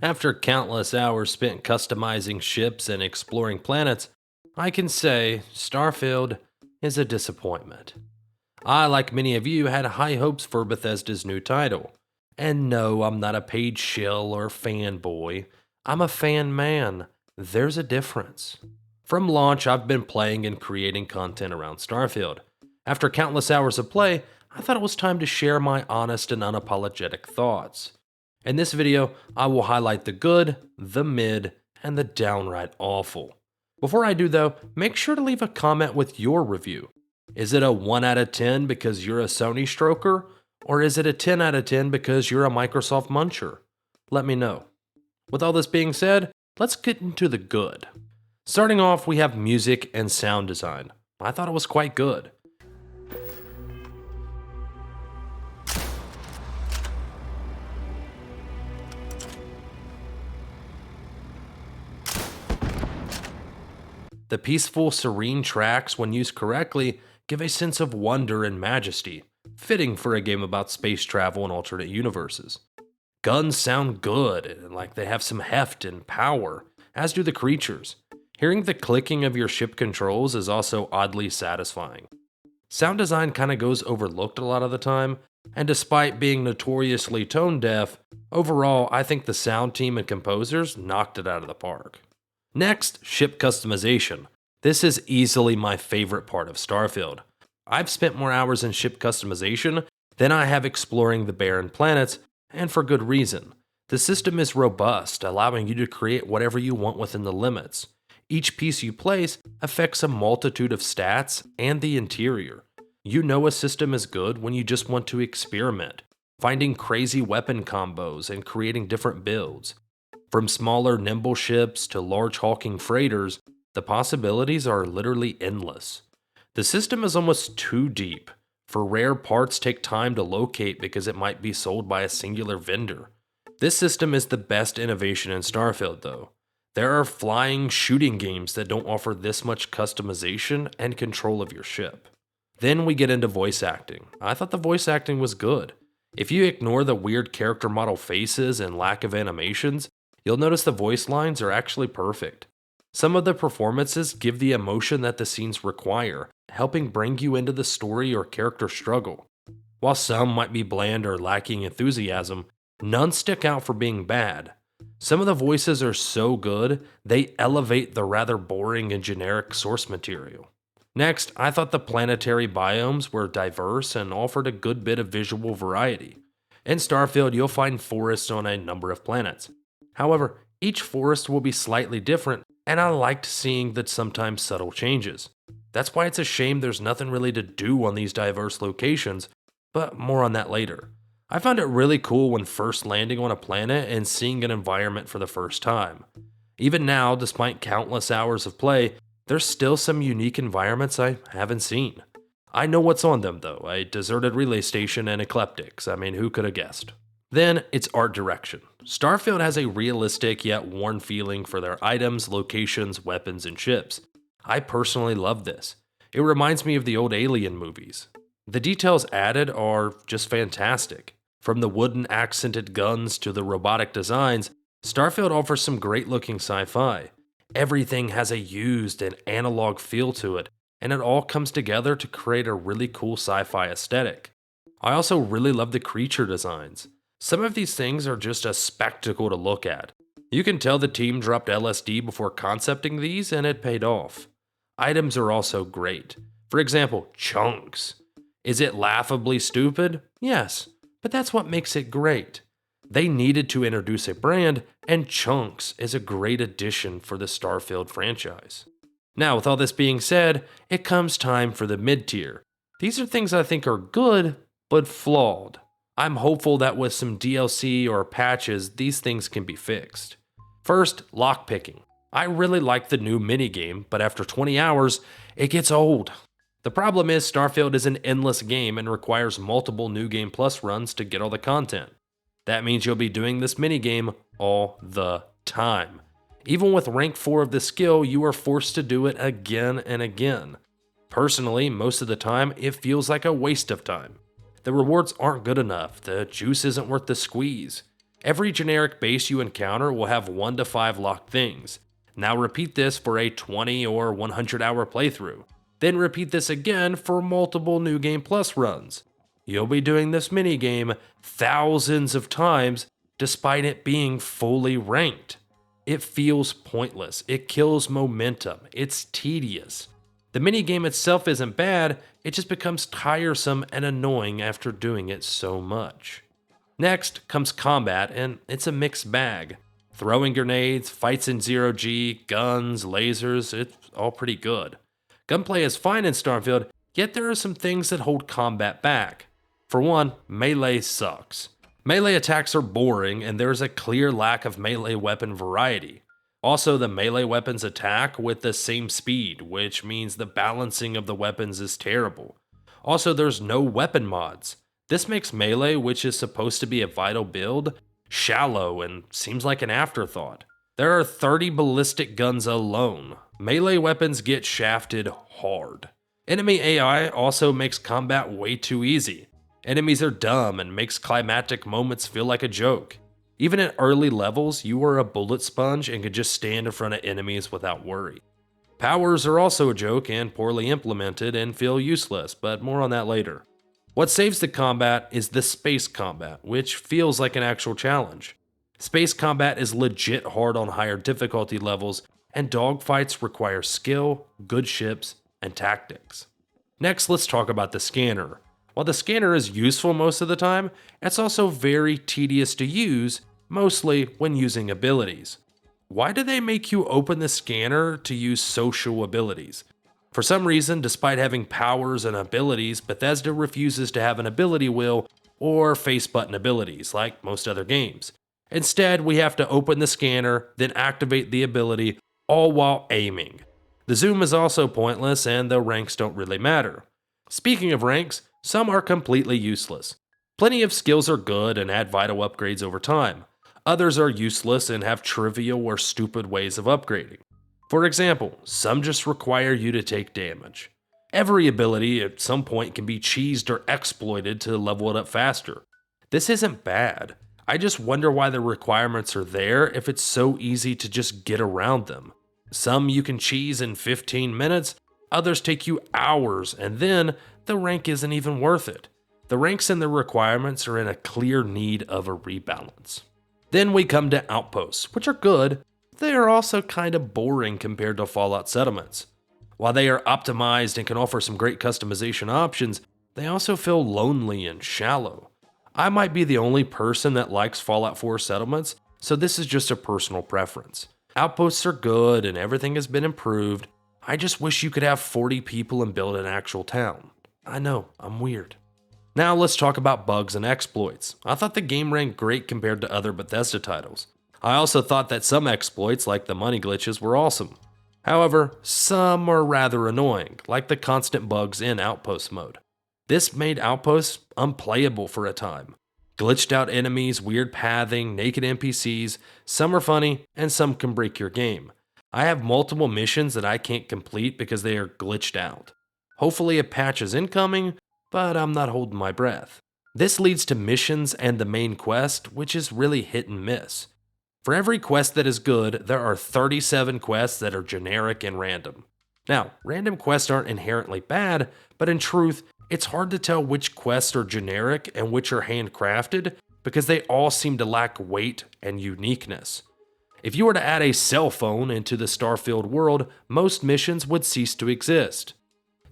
After countless hours spent customizing ships and exploring planets, I can say Starfield is a disappointment. I, like many of you, had high hopes for Bethesda's new title. And no, I'm not a paid shill or fanboy. I'm a fan man. There's a difference. From launch, I've been playing and creating content around Starfield. After countless hours of play, I thought it was time to share my honest and unapologetic thoughts. In this video, I will highlight the good, the mid, and the downright awful. Before I do though, make sure to leave a comment with your review. Is it a 1 out of 10 because you're a Sony stroker? Or is it a 10 out of 10 because you're a Microsoft muncher? Let me know. With all this being said, let's get into the good. Starting off, we have music and sound design. I thought it was quite good. The peaceful, serene tracks, when used correctly, give a sense of wonder and majesty, fitting for a game about space travel and alternate universes. Guns sound good, and like they have some heft and power, as do the creatures. Hearing the clicking of your ship controls is also oddly satisfying. Sound design kinda goes overlooked a lot of the time, and despite being notoriously tone deaf, overall I think the sound team and composers knocked it out of the park. Next, ship customization. This is easily my favorite part of Starfield. I've spent more hours in ship customization than I have exploring the barren planets, and for good reason. The system is robust, allowing you to create whatever you want within the limits. Each piece you place affects a multitude of stats and the interior. You know a system is good when you just want to experiment, finding crazy weapon combos and creating different builds. From smaller, nimble ships to large hulking freighters, the possibilities are literally endless. The system is almost too deep, for rare parts take time to locate because it might be sold by a singular vendor. This system is the best innovation in Starfield though. There are flying shooting games that don't offer this much customization and control of your ship. Then we get into voice acting. I thought the voice acting was good. If you ignore the weird character model faces and lack of animations, you'll notice the voice lines are actually perfect. Some of the performances give the emotion that the scenes require, helping bring you into the story or character struggle. While some might be bland or lacking enthusiasm, none stick out for being bad. Some of the voices are so good, they elevate the rather boring and generic source material. Next, I thought the planetary biomes were diverse and offered a good bit of visual variety. In Starfield, you'll find forests on a number of planets. However, each forest will be slightly different, and I liked seeing the sometimes subtle changes. That's why it's a shame there's nothing really to do on these diverse locations, but more on that later. I found it really cool when first landing on a planet and seeing an environment for the first time. Even now, despite countless hours of play, there's still some unique environments I haven't seen. I know what's on them though, a deserted relay station and ecliptics. I mean, who could have guessed? Then, it's art direction. Starfield has a realistic yet worn feeling for their items, locations, weapons, and ships. I personally love this. It reminds me of the old Alien movies. The details added are just fantastic. From the wooden accented guns to the robotic designs, Starfield offers some great looking sci-fi. Everything has a used and analog feel to it, and it all comes together to create a really cool sci-fi aesthetic. I also really love the creature designs. Some of these things are just a spectacle to look at. You can tell the team dropped LSD before concepting these and it paid off. Items are also great. For example, chunks. Is it laughably stupid? Yes, but that's what makes it great. They needed to introduce a brand, and Chunks is a great addition for the Starfield franchise. Now, with all this being said, it comes time for the mid-tier. These are things I think are good, but flawed. I'm hopeful that with some DLC or patches, these things can be fixed. First, lockpicking. I really like the new minigame, but after 20 hours, it gets old. The problem is Starfield is an endless game and requires multiple New Game Plus runs to get all the content. That means you'll be doing this minigame all the time. Even with rank 4 of the skill, you are forced to do it again and again. Personally, most of the time, it feels like a waste of time. The rewards aren't good enough, the juice isn't worth the squeeze. Every generic base you encounter will have 1 to 5 locked things. Now repeat this for a 20 or 100 hour playthrough. Then repeat this again for multiple New Game Plus runs. You'll be doing this minigame thousands of times despite it being fully ranked. It feels pointless, it kills momentum, it's tedious. The minigame itself isn't bad, it just becomes tiresome and annoying after doing it so much. Next comes combat, and it's a mixed bag. Throwing grenades, fights in 0G, guns, lasers, it's all pretty good. Gunplay is fine in Starfield, yet there are some things that hold combat back. For one, melee sucks. Melee attacks are boring, and there is a clear lack of melee weapon variety. Also, the melee weapons attack with the same speed, which means the balancing of the weapons is terrible. Also, there's no weapon mods. This makes melee, which is supposed to be a vital build, shallow and seems like an afterthought. There are 30 ballistic guns alone. Melee weapons get shafted hard. Enemy AI also makes combat way too easy. Enemies are dumb and makes climactic moments feel like a joke. Even at early levels, you are a bullet sponge and could just stand in front of enemies without worry. Powers are also a joke and poorly implemented and feel useless, but more on that later. What saves the combat is the space combat, which feels like an actual challenge. Space combat is legit hard on higher difficulty levels, and dogfights require skill, good ships, and tactics. Next, let's talk about the scanner. While the scanner is useful most of the time, it's also very tedious to use, mostly when using abilities. Why do they make you open the scanner to use social abilities? For some reason, despite having powers and abilities, Bethesda refuses to have an ability wheel or face button abilities like most other games. Instead, we have to open the scanner, then activate the ability, all while aiming. The zoom is also pointless, and the ranks don't really matter. Speaking of ranks, some are completely useless. Plenty of skills are good and add vital upgrades over time. Others are useless and have trivial or stupid ways of upgrading. For example, some just require you to take damage. Every ability at some point can be cheesed or exploited to level it up faster. This isn't bad. I just wonder why the requirements are there if it's so easy to just get around them. Some you can cheese in 15 minutes, others take you hours, and then the rank isn't even worth it. The ranks and the requirements are in a clear need of a rebalance. Then we come to outposts, which are good. They are also kind of boring compared to Fallout settlements. While they are optimized and can offer some great customization options, they also feel lonely and shallow. I might be the only person that likes Fallout 4 settlements, so this is just a personal preference. Outposts are good and everything has been improved. I just wish you could have 40 people and build an actual town. I know, I'm weird. Now let's talk about bugs and exploits. I thought the game ran great compared to other Bethesda titles. I also thought that some exploits, like the money glitches, were awesome. However, some are rather annoying, like the constant bugs in Outpost mode. This made Outposts unplayable for a time. Glitched out enemies, weird pathing, naked NPCs, some are funny, and some can break your game. I have multiple missions that I can't complete because they are glitched out. Hopefully a patch is incoming, but I'm not holding my breath. This leads to missions and the main quest, which is really hit and miss. For every quest that is good, there are 37 quests that are generic and random. Now, random quests aren't inherently bad, but in truth, it's hard to tell which quests are generic and which are handcrafted because they all seem to lack weight and uniqueness. If you were to add a cell phone into the Starfield world, most missions would cease to exist.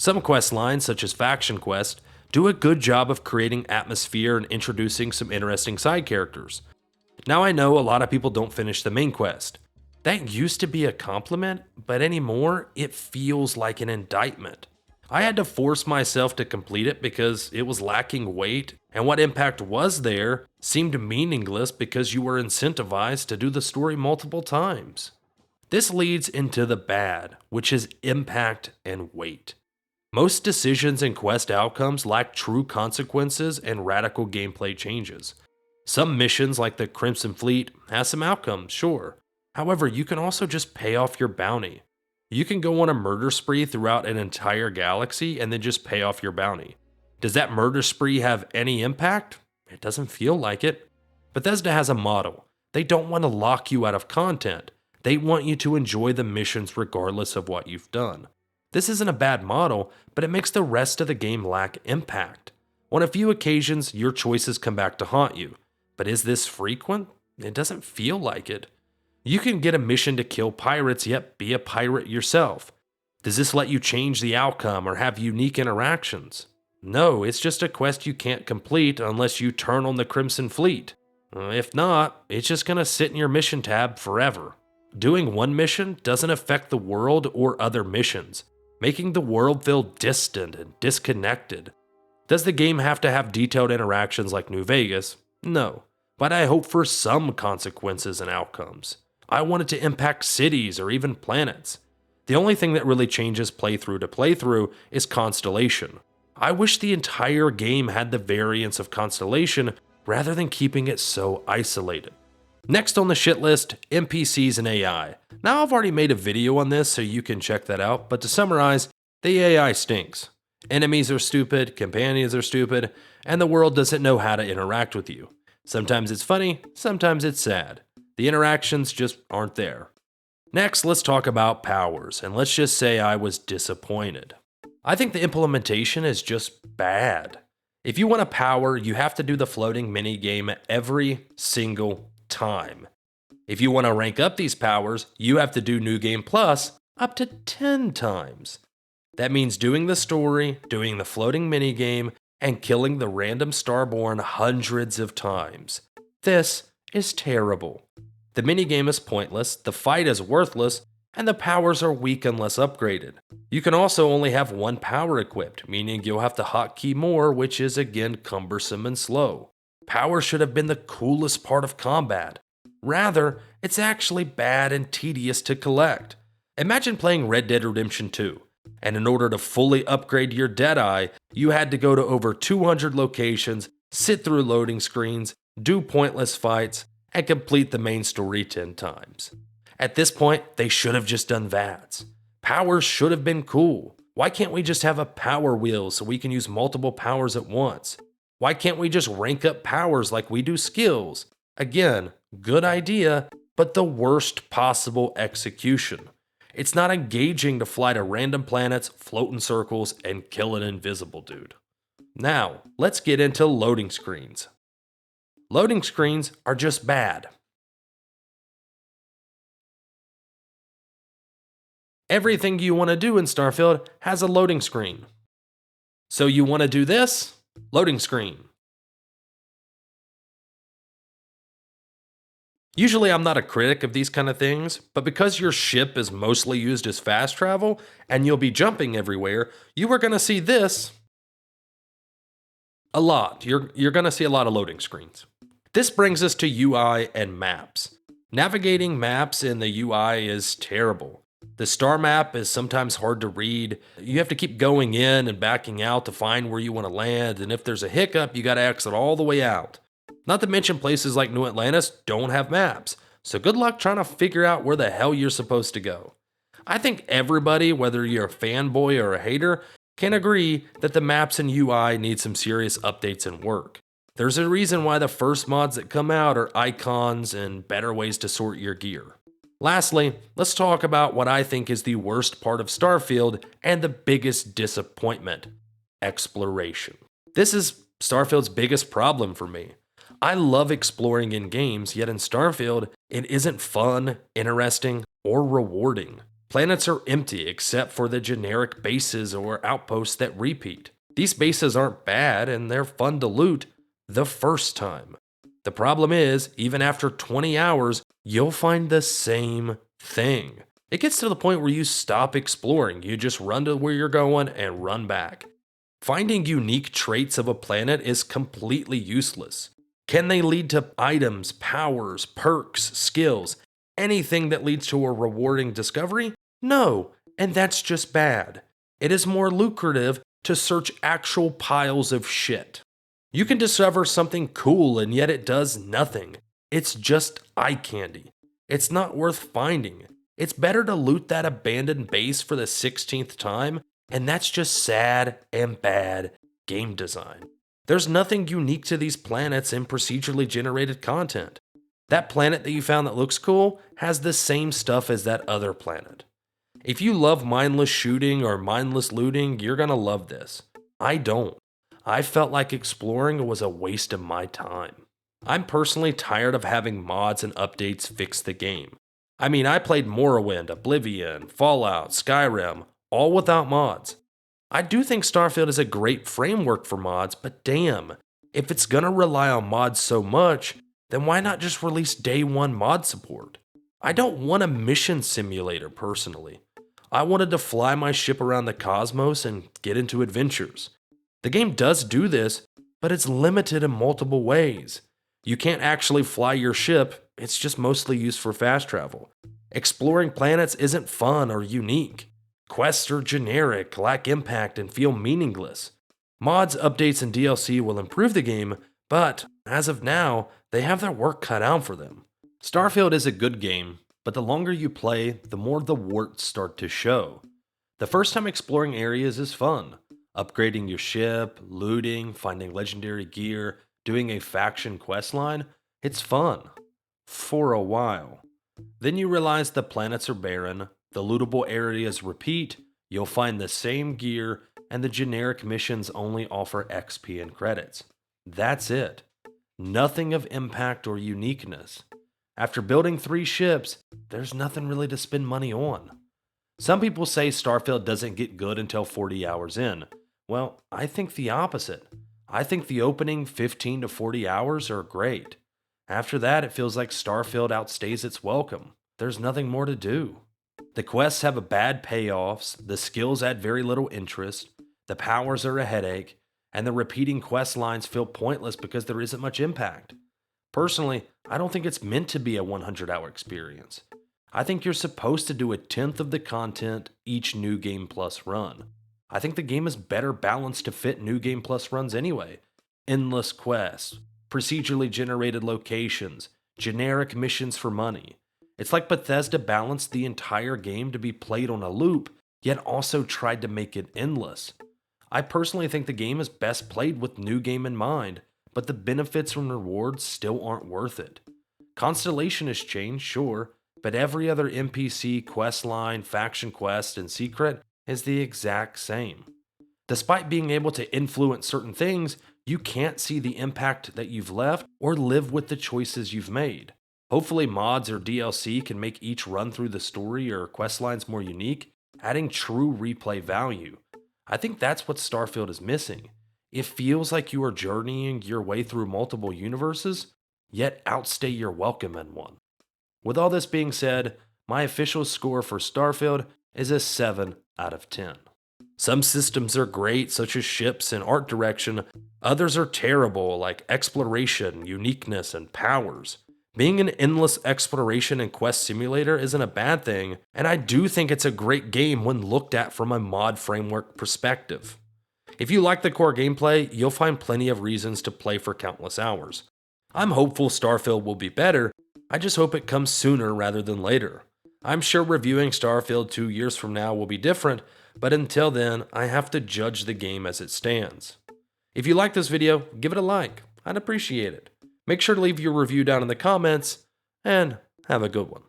Some quest lines, such as Faction Quest, do a good job of creating atmosphere and introducing some interesting side characters. Now I know a lot of people don't finish the main quest. That used to be a compliment, but anymore, it feels like an indictment. I had to force myself to complete it because it was lacking weight, and what impact was there seemed meaningless because you were incentivized to do the story multiple times. This leads into the bad, which is impact and weight. Most decisions and quest outcomes lack true consequences and radical gameplay changes. Some missions, like the Crimson Fleet, has some outcomes, sure. However, you can also just pay off your bounty. You can go on a murder spree throughout an entire galaxy and then just pay off your bounty. Does that murder spree have any impact? It doesn't feel like it. Bethesda has a model. They don't want to lock you out of content. They want you to enjoy the missions regardless of what you've done. This isn't a bad model, but it makes the rest of the game lack impact. On a few occasions, your choices come back to haunt you. But is this frequent? It doesn't feel like it. You can get a mission to kill pirates, yet be a pirate yourself. Does this let you change the outcome or have unique interactions? No, it's just a quest you can't complete unless you turn on the Crimson Fleet. If not, it's just gonna sit in your mission tab forever. Doing one mission doesn't affect the world or other missions, making the world feel distant and disconnected. Does the game have to have detailed interactions like New Vegas? No, but I hope for some consequences and outcomes. I want it to impact cities or even planets. The only thing that really changes playthrough to playthrough is Constellation. I wish the entire game had the variance of Constellation rather than keeping it so isolated. Next on the shit list, NPCs and AI. Now I've already made a video on this so you can check that out, but to summarize, the AI stinks. Enemies are stupid, companions are stupid, and the world doesn't know how to interact with you. Sometimes it's funny, sometimes it's sad. The interactions just aren't there. Next, let's talk about powers, and let's just say I was disappointed. I think the implementation is just bad. If you want a power, you have to do the floating minigame every single time. If you want to rank up these powers, you have to do New Game Plus up to 10 times. That means doing the story, doing the floating minigame, and killing the random Starborn hundreds of times. This is terrible. The minigame is pointless, the fight is worthless, and the powers are weak unless upgraded. You can also only have one power equipped, meaning you'll have to hotkey more, which is again cumbersome and slow. Power should have been the coolest part of combat. Rather, it's actually bad and tedious to collect. Imagine playing Red Dead Redemption 2, and in order to fully upgrade your Deadeye, you had to go to over 200 locations, sit through loading screens, do pointless fights, and complete the main story 10 times. At this point, they should have just done VATS. Powers should have been cool. Why can't we just have a power wheel so we can use multiple powers at once? Why can't we just rank up powers like we do skills? Again, good idea, but the worst possible execution. It's not engaging to fly to random planets, float in circles, and kill an invisible dude. Now, let's get into loading screens. Loading screens are just bad. Everything you want to do in Starfield has a loading screen. So you want to do this? Loading screen. Usually I'm not a critic of these kind of things, but because your ship is mostly used as fast travel and you'll be jumping everywhere, you are going to see this a lot. You're going to see a lot of loading screens. This brings us to UI and maps. Navigating maps in the UI is terrible. The star map is sometimes hard to read. You have to keep going in and backing out to find where you want to land, and if there's a hiccup, you got to exit all the way out. Not to mention places like New Atlantis don't have maps, so good luck trying to figure out where the hell you're supposed to go. I think everybody, whether you're a fanboy or a hater, can agree that the maps and UI need some serious updates and work. There's a reason why the first mods that come out are icons and better ways to sort your gear. Lastly, let's talk about what I think is the worst part of Starfield and the biggest disappointment: exploration. This is Starfield's biggest problem for me. I love exploring in games, yet in Starfield, it isn't fun, interesting, or rewarding. Planets are empty except for the generic bases or outposts that repeat. These bases aren't bad and they're fun to loot the first time. The problem is, even after 20 hours, you'll find the same thing. It gets to the point where you stop exploring. You just run to where you're going and run back. Finding unique traits of a planet is completely useless. Can they lead to items, powers, perks, skills, anything that leads to a rewarding discovery? No, and that's just bad. It is more lucrative to search actual piles of shit. You can discover something cool and yet it does nothing. It's just eye candy. It's not worth finding. It's better to loot that abandoned base for the 16th time, and that's just sad and bad game design. There's nothing unique to these planets in procedurally generated content. That planet that you found that looks cool has the same stuff as that other planet. If you love mindless shooting or mindless looting, you're gonna love this. I don't. I felt like exploring was a waste of my time. I'm personally tired of having mods and updates fix the game. I mean, I played Morrowind, Oblivion, Fallout, Skyrim, all without mods. I do think Starfield is a great framework for mods, but damn, if it's gonna rely on mods so much, then why not just release day one mod support? I don't want a mission simulator personally. I wanted to fly my ship around the cosmos and get into adventures. The game does do this, but it's limited in multiple ways. You can't actually fly your ship, it's just mostly used for fast travel. Exploring planets isn't fun or unique. Quests are generic, lack impact, and feel meaningless. Mods, updates, and DLC will improve the game, but as of now, they have their work cut out for them. Starfield is a good game, but the longer you play, the more the warts start to show. The first time exploring areas is fun. Upgrading your ship, looting, finding legendary gear, doing a faction questline, it's fun. For a while. Then you realize the planets are barren, the lootable areas repeat, you'll find the same gear, and the generic missions only offer XP and credits. That's it. Nothing of impact or uniqueness. After building 3 ships, there's nothing really to spend money on. Some people say Starfield doesn't get good until 40 hours in. Well, I think the opposite. I think the opening 15 to 40 hours are great. After that, it feels like Starfield outstays its welcome. There's nothing more to do. The quests have a bad payoffs, the skills add very little interest, the powers are a headache, and the repeating quest lines feel pointless because there isn't much impact. Personally, I don't think it's meant to be a 100-hour experience. I think you're supposed to do a tenth of the content each New Game Plus run. I think the game is better balanced to fit New Game Plus runs anyway. Endless quests, procedurally generated locations, generic missions for money. It's like Bethesda balanced the entire game to be played on a loop, yet also tried to make it endless. I personally think the game is best played with New Game in mind, but the benefits and rewards still aren't worth it. Constellation has changed, sure, but every other NPC, questline, faction quest, and secret is the exact same. Despite being able to influence certain things, you can't see the impact that you've left or live with the choices you've made. Hopefully mods or DLC can make each run through the story or questlines more unique, adding true replay value. I think that's what Starfield is missing. It feels like you are journeying your way through multiple universes, yet outstay your welcome in one. With all this being said, my official score for Starfield is a 7 out of 10. Some systems are great, such as ships and art direction. Others are terrible, like exploration, uniqueness, and powers. Being an endless exploration and quest simulator isn't a bad thing, and I do think it's a great game when looked at from a mod framework perspective. If you like the core gameplay, you'll find plenty of reasons to play for countless hours. I'm hopeful Starfield will be better, I just hope it comes sooner rather than later. I'm sure reviewing Starfield 2 years from now will be different, but until then, I have to judge the game as it stands. If you like this video, give it a like. I'd appreciate it. Make sure to leave your review down in the comments, and have a good one.